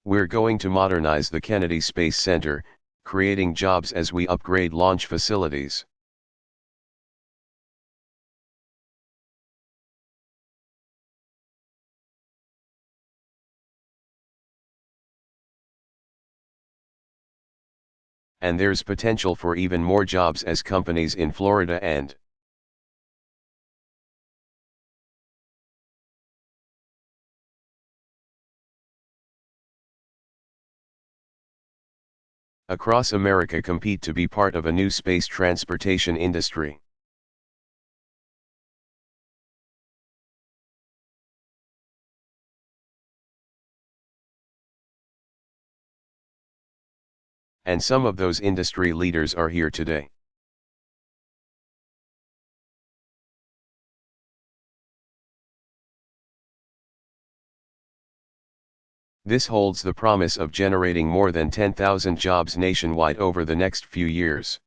We're going to modernize the Kennedy Space Center, creating jobs as we upgrade launch facilities. And there's potential for even more jobs as companies in Florida and across America compete to be part of a new space transportation industry. And some of those industry leaders are here today. This holds the promise of generating more than 10,000 jobs nationwide over the next few years.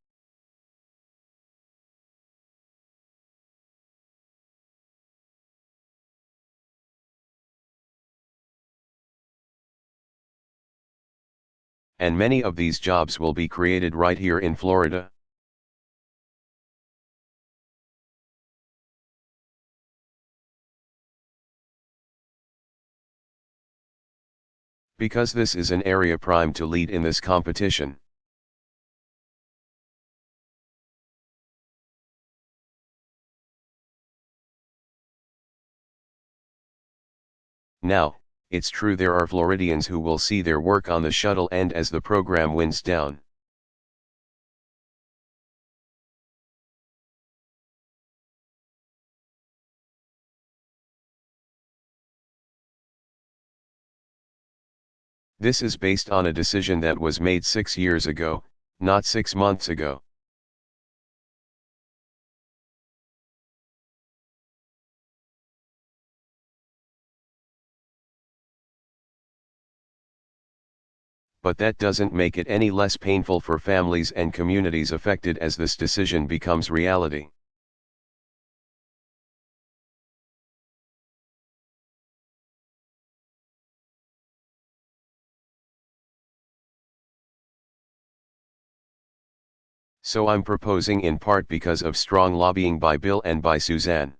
And many of these jobs will be created right here in Florida. Because this is an area primed to lead in this competition. Now, it's true there are Floridians who will see their work on the shuttle end as the program winds down. This is based on a decision that was made 6 years ago, not 6 months ago. But that doesn't make it any less painful for families and communities affected as this decision becomes reality. So I'm proposing in part because of strong lobbying by Bill and by Suzanne.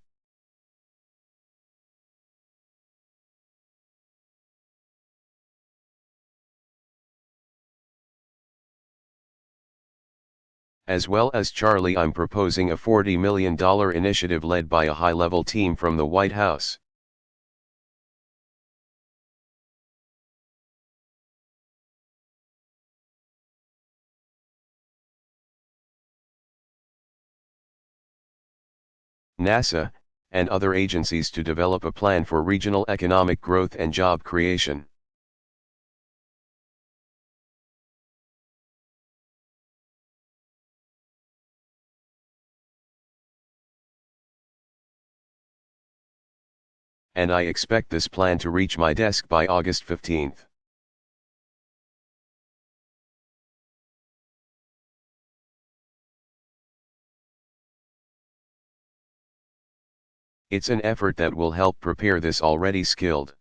As well as Charlie, I'm proposing a $40 million initiative led by a high-level team from the White House. NASA, and other agencies to develop a plan for regional economic growth and job creation. And I expect this plan to reach my desk by August 15th. It's an effort that will help prepare this already skilled.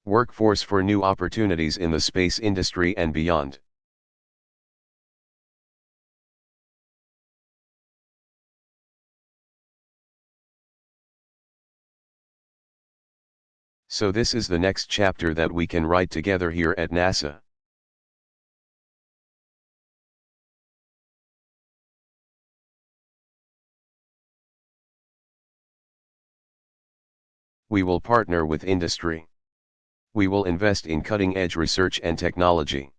Workforce for new opportunities in the space industry and beyond. So this is the next chapter that we can write together here at NASA. We will partner with industry. We will invest in cutting-edge research and technology.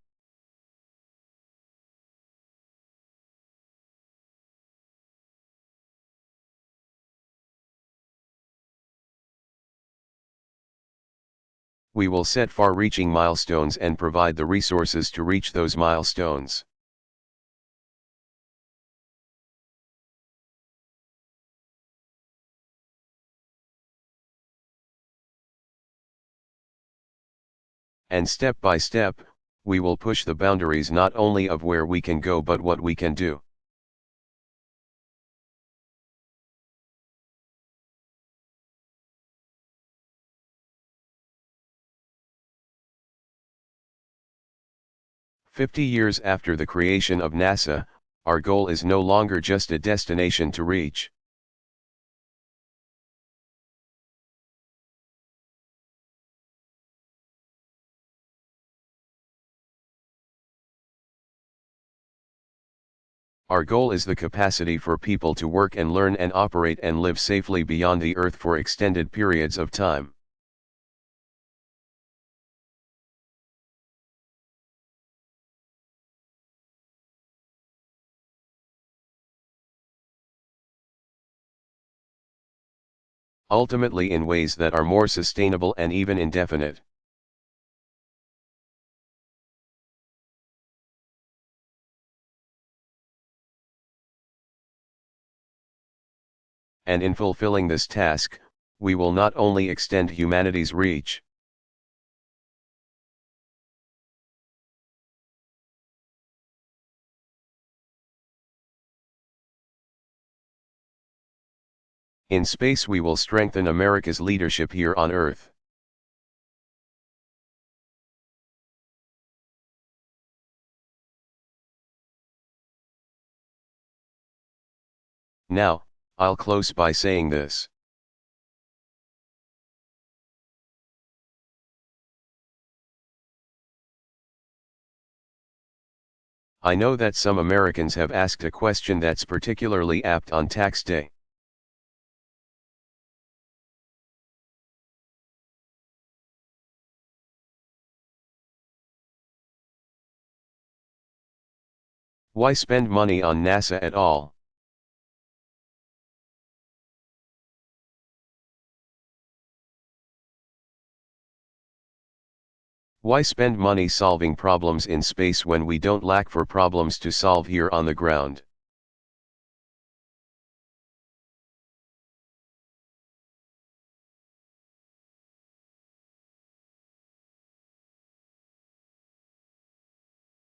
We will set far-reaching milestones and provide the resources to reach those milestones. And step by step, we will push the boundaries not only of where we can go but what we can do. 50 years after the creation of NASA, our goal is no longer just a destination to reach. Our goal is the capacity for people to work and learn and operate and live safely beyond the Earth for extended periods of time. Ultimately in ways that are more sustainable and even indefinite. And in fulfilling this task, we will not only extend humanity's reach, in space we will strengthen America's leadership here on Earth. Now, I'll close by saying this. I know that some Americans have asked a question that's particularly apt on tax day. Why spend money on NASA at all? Why spend money solving problems in space when we don't lack for problems to solve here on the ground?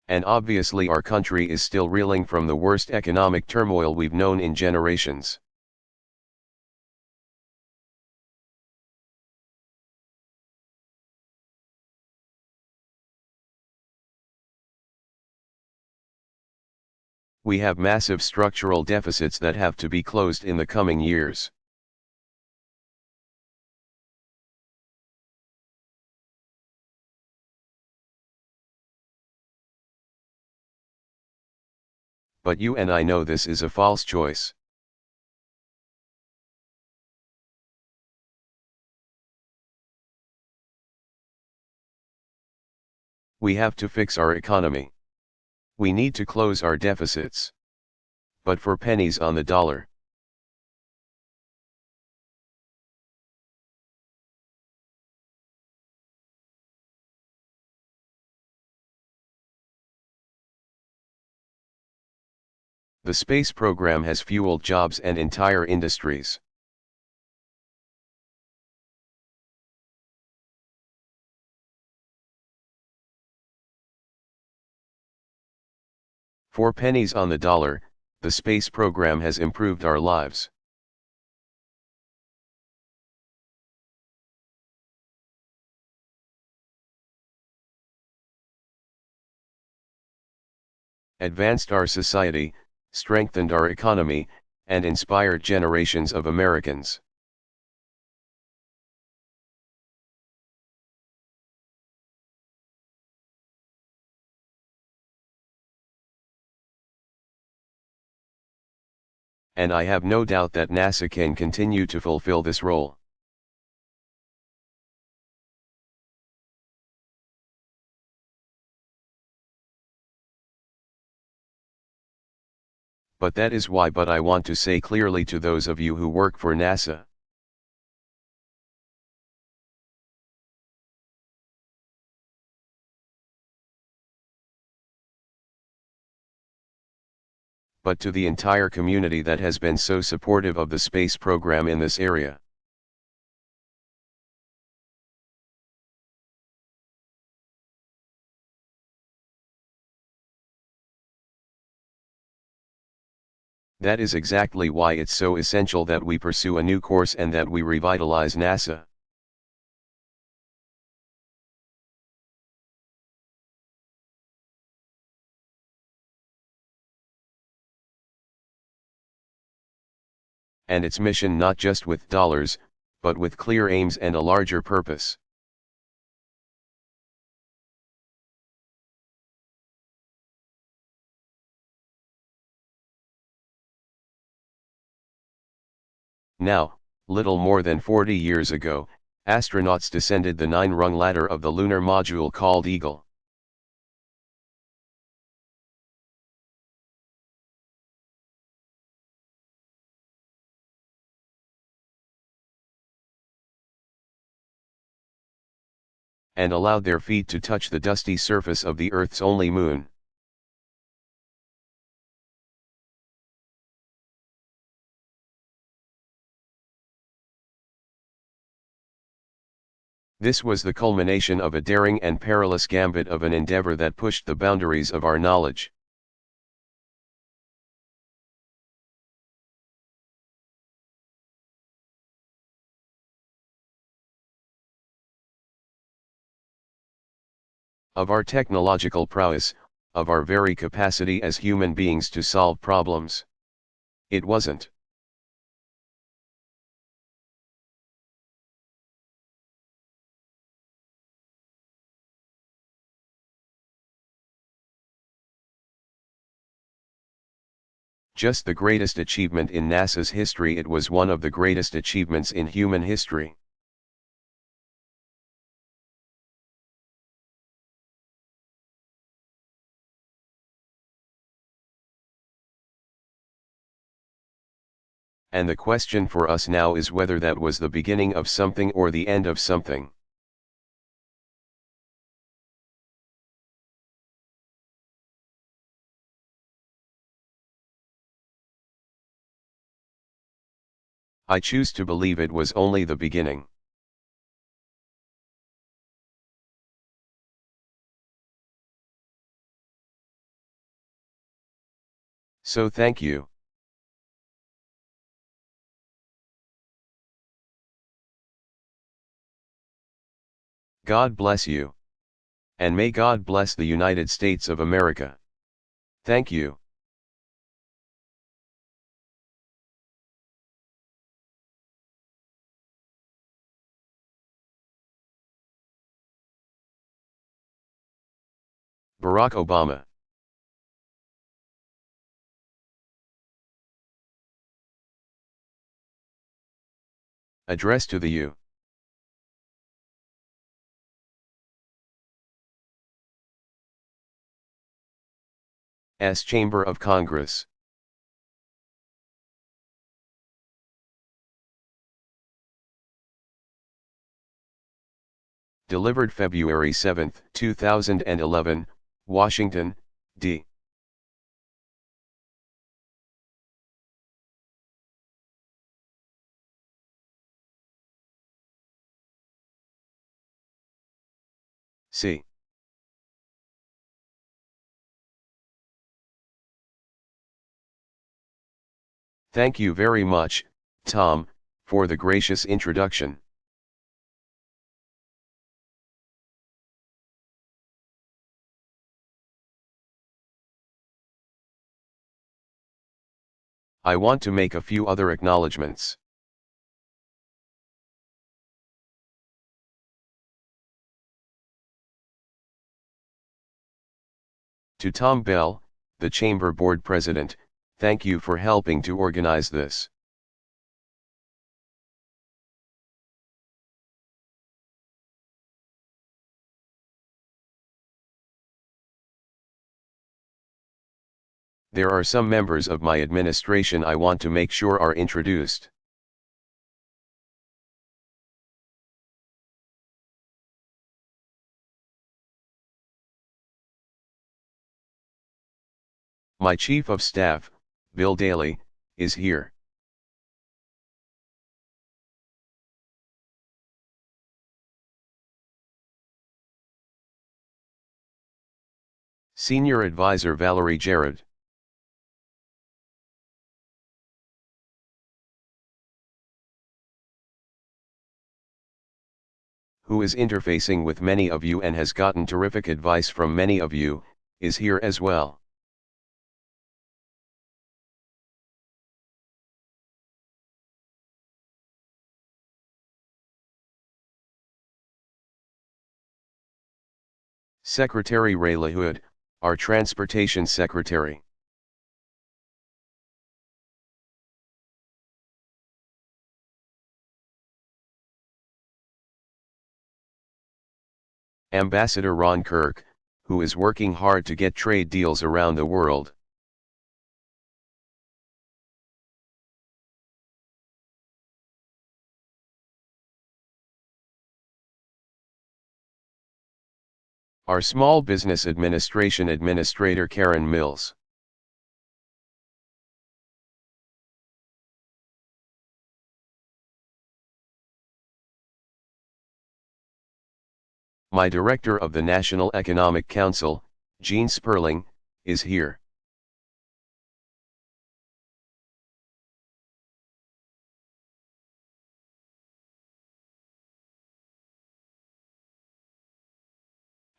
And obviously our country is still reeling from the worst economic turmoil we've known in generations. We have massive structural deficits that have to be closed in the coming years. But you and I know this is a false choice. We have to fix our economy. We need to close our deficits. But for pennies on the dollar. The space program has fueled jobs and entire industries. For pennies on the dollar, the space program has improved our lives. Advanced our society, strengthened our economy, and inspired generations of Americans. And I have no doubt that NASA can continue to fulfill this role. But that is why I want to say clearly to those of you who work for NASA. But to the entire community that has been so supportive of the space program in this area. That is exactly why it's so essential that we pursue a new course and that we revitalize NASA. and its mission not just with dollars, but with clear aims and a larger purpose. Now, little more than 40 years ago, astronauts descended the 9-rung ladder of the lunar module called Eagle. And allowed their feet to touch the dusty surface of the Earth's only moon. This was the culmination of a daring and perilous gambit of an endeavor that pushed the boundaries of our knowledge. Of our technological prowess, of our very capacity as human beings to solve problems. It wasn't. Just the greatest achievement in NASA's history, it was one of the greatest achievements in human history. And the question for us now is whether that was the beginning of something or the end of something. I choose to believe it was only the beginning. So thank you. God bless you. And may God bless the United States of America. Thank you. Barack Obama. Address to the U.S. Chamber of Congress. Delivered February 7, 2011, Washington, D. C. Thank you very much, Tom, for the gracious introduction. I want to make a few other acknowledgements. To Tom Bell, the Chamber Board President, thank you for helping to organize this. There are some members of my administration I want to make sure are introduced. My Chief of Staff, Bill Daley, is here. Senior Advisor Valerie Jarrett. Who is interfacing with many of you and has gotten terrific advice from many of you, is here as well. Secretary Ray LaHood, our Transportation Secretary. Ambassador Ron Kirk, who is working hard to get trade deals around the world. Our Small Business Administration Administrator Karen Mills. My Director of the National Economic Council, Gene Sperling, is here.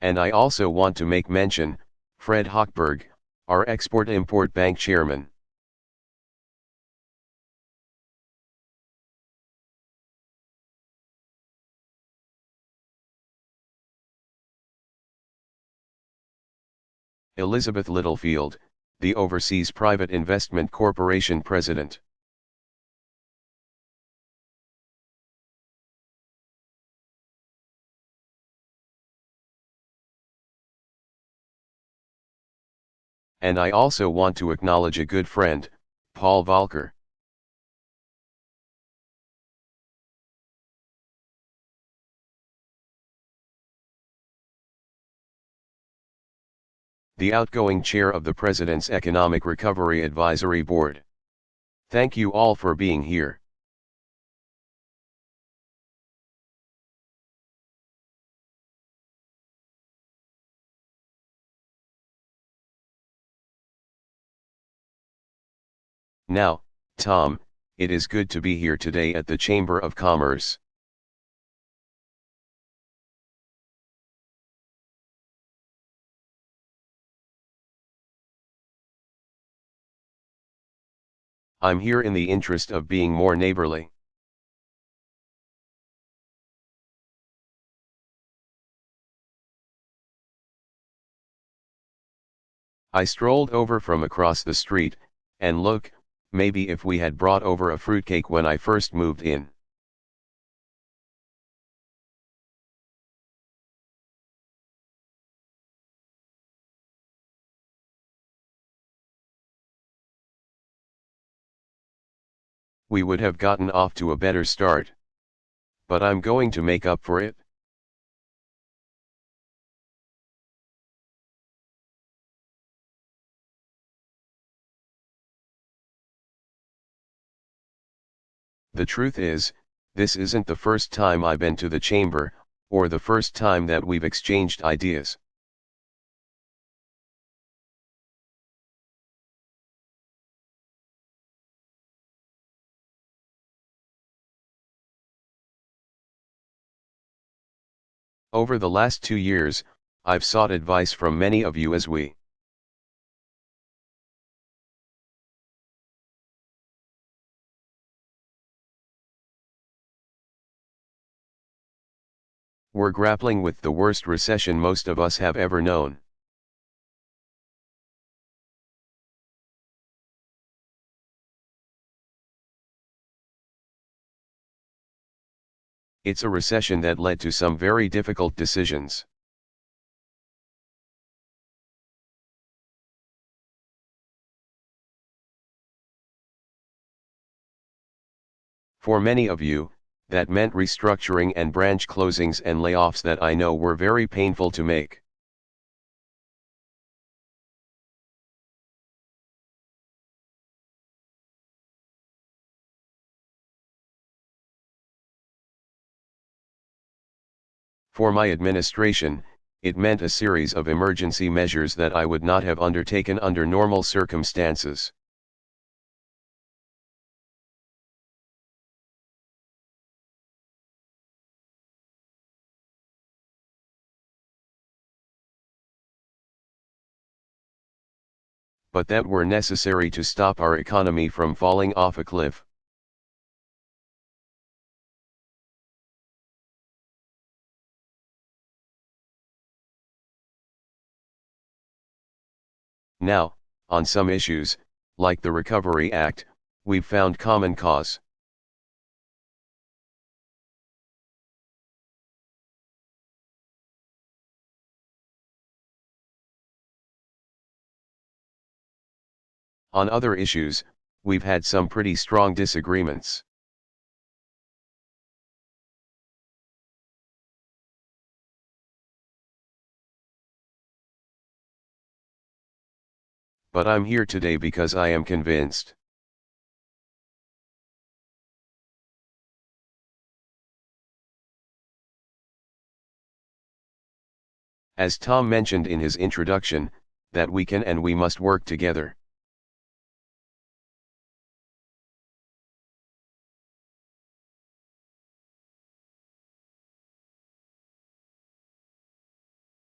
And I also want to make mention, Fred Hochberg, our Export-Import Bank Chairman. Elizabeth Littlefield, the Overseas Private Investment Corporation President. And I also want to acknowledge a good friend, Paul Volcker. The outgoing chair of the President's Economic Recovery Advisory Board. Thank you all for being here. Now, Tom, it is good to be here today at the Chamber of Commerce. I'm here in the interest of being more neighborly. I strolled over from across the street, and look, maybe if we had brought over a fruitcake when I first moved in. We would have gotten off to a better start. But I'm going to make up for it. The truth is, this isn't the first time I've been to the chamber, or the first time that we've exchanged ideas. Over the last 2 years, I've sought advice from many of you as we were grappling with the worst recession most of us have ever known. It's a recession that led to some very difficult decisions. For many of you, that meant restructuring and branch closings and layoffs that I know were very painful to make. For my administration, it meant a series of emergency measures that I would not have undertaken under normal circumstances. But that were necessary to stop our economy from falling off a cliff. Now, on some issues, like the Recovery Act, we've found common cause. On other issues, we've had some pretty strong disagreements. But I'm here today because I am convinced. As Tom mentioned in his introduction, that we can and we must work together.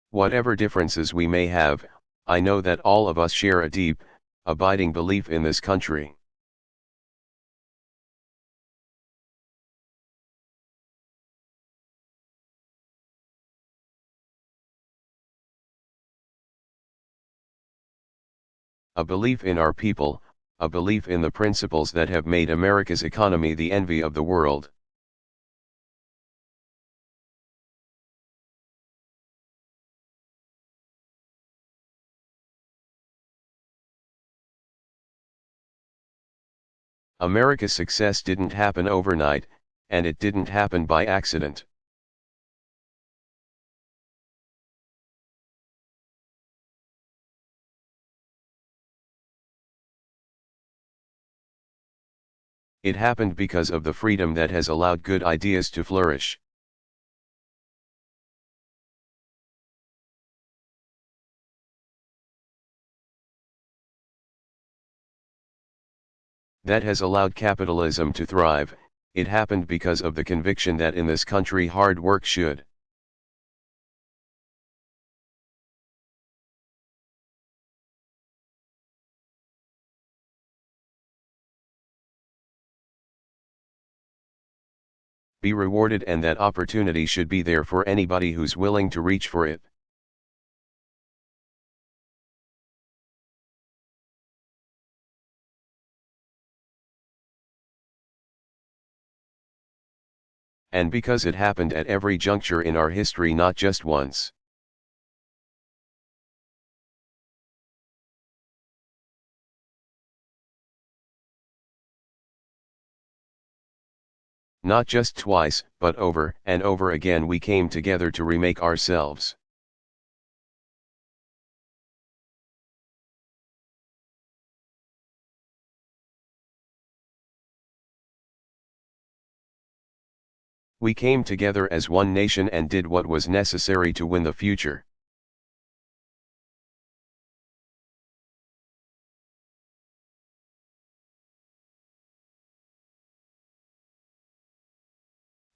Whatever differences we may have, I know that all of us share a deep, abiding belief in this country. A belief in our people, a belief in the principles that have made America's economy the envy of the world. America's success didn't happen overnight, and it didn't happen by accident. It happened because of the freedom that has allowed good ideas to flourish. That has allowed capitalism to thrive. It happened because of the conviction that in this country hard work should be rewarded, and that opportunity should be there for anybody who's willing to reach for it. And because it happened at every juncture in our history, not just once. Not just twice, but over and over again we came together to remake ourselves. We came together as one nation and did what was necessary to win the future.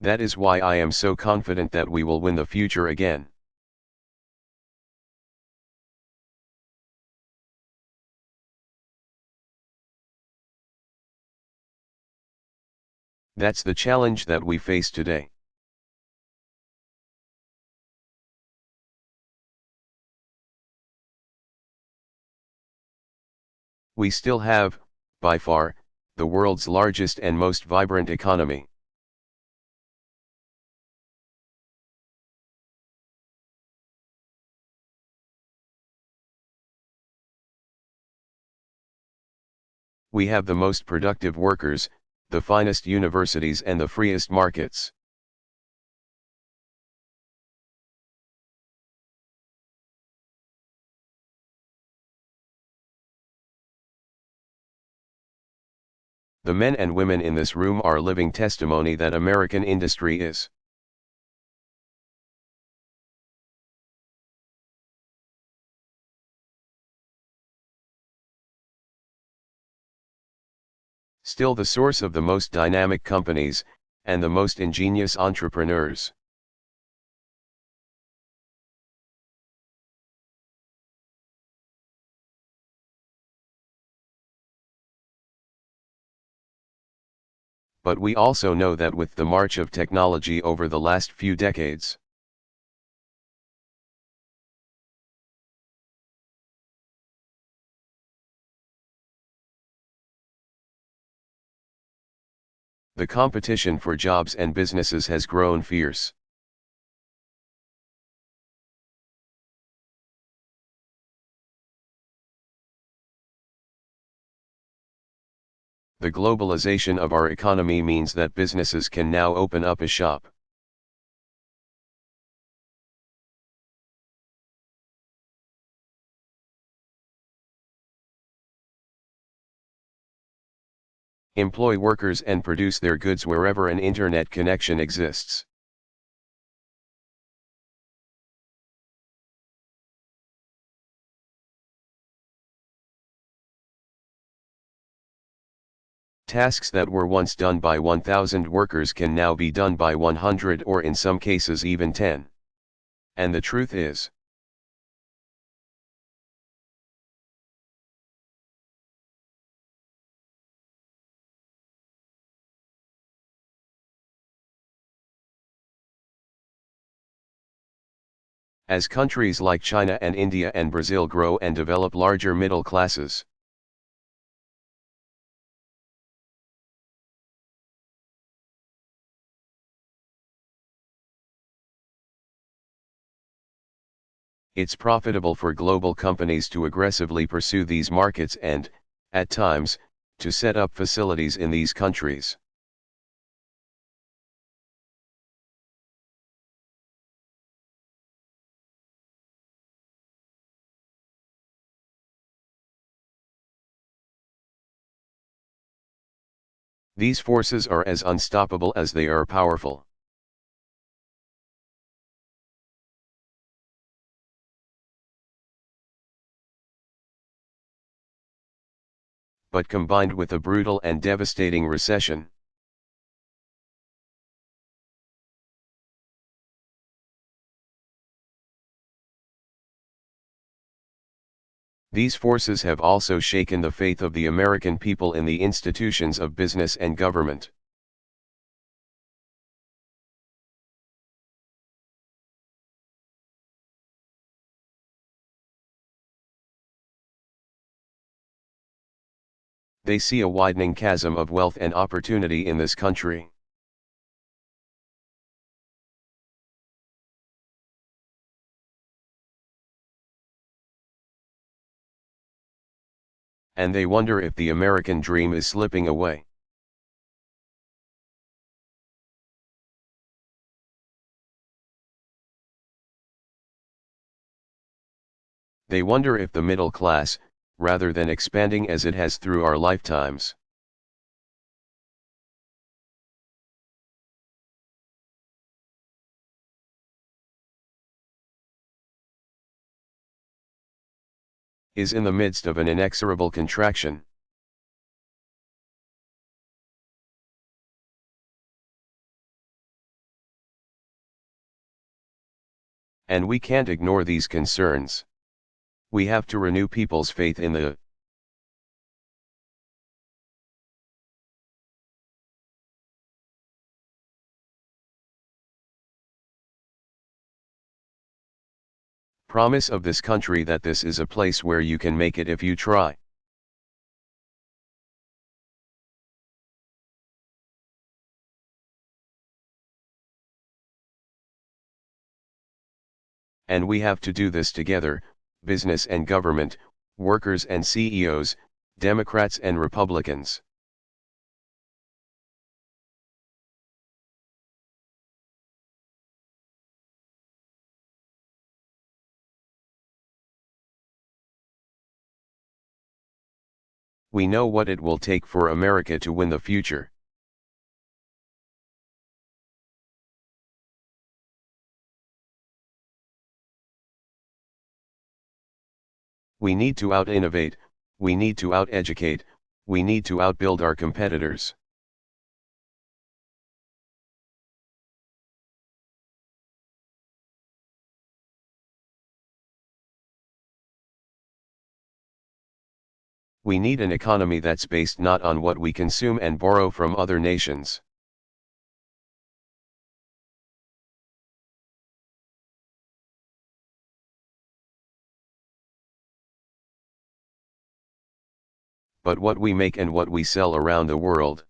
That is why I am so confident that we will win the future again. That's the challenge that we face today. We still have, by far, the world's largest and most vibrant economy. We have the most productive workers, the finest universities and the freest markets. The men and women in this room are living testimony that American industry is still the source of the most dynamic companies, and the most ingenious entrepreneurs. But we also know that with the march of technology over the last few decades, The competition for jobs and businesses has grown fierce. The globalization of our economy means that businesses can now open up a shop. Employ workers and produce their goods wherever an internet connection exists. Tasks that were once done by 1,000 workers can now be done by 100 or in some cases even 10. And the truth is, as countries like China and India and Brazil grow and develop larger middle classes, it's profitable for global companies to aggressively pursue these markets and, at times, to set up facilities in these countries. These forces are as unstoppable as they are powerful. But combined with a brutal and devastating recession, these forces have also shaken the faith of the American people in the institutions of business and government. They see a widening chasm of wealth and opportunity in this country. And they wonder if the American dream is slipping away. They wonder if the middle class, rather than expanding as it has through our lifetimes, is in the midst of an inexorable contraction. And we can't ignore these concerns. We have to renew people's faith in the promise of this country that this is a place where you can make it if you try. And we have to do this together, business and government, workers and CEOs, Democrats and Republicans. We know what it will take for America to win the future. We need to out-innovate, we need to out-educate, we need to outbuild our competitors. We need an economy that's based not on what we consume and borrow from other nations. But what we make and what we sell around the world.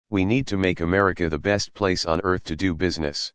We need to make America the best place on earth to do business.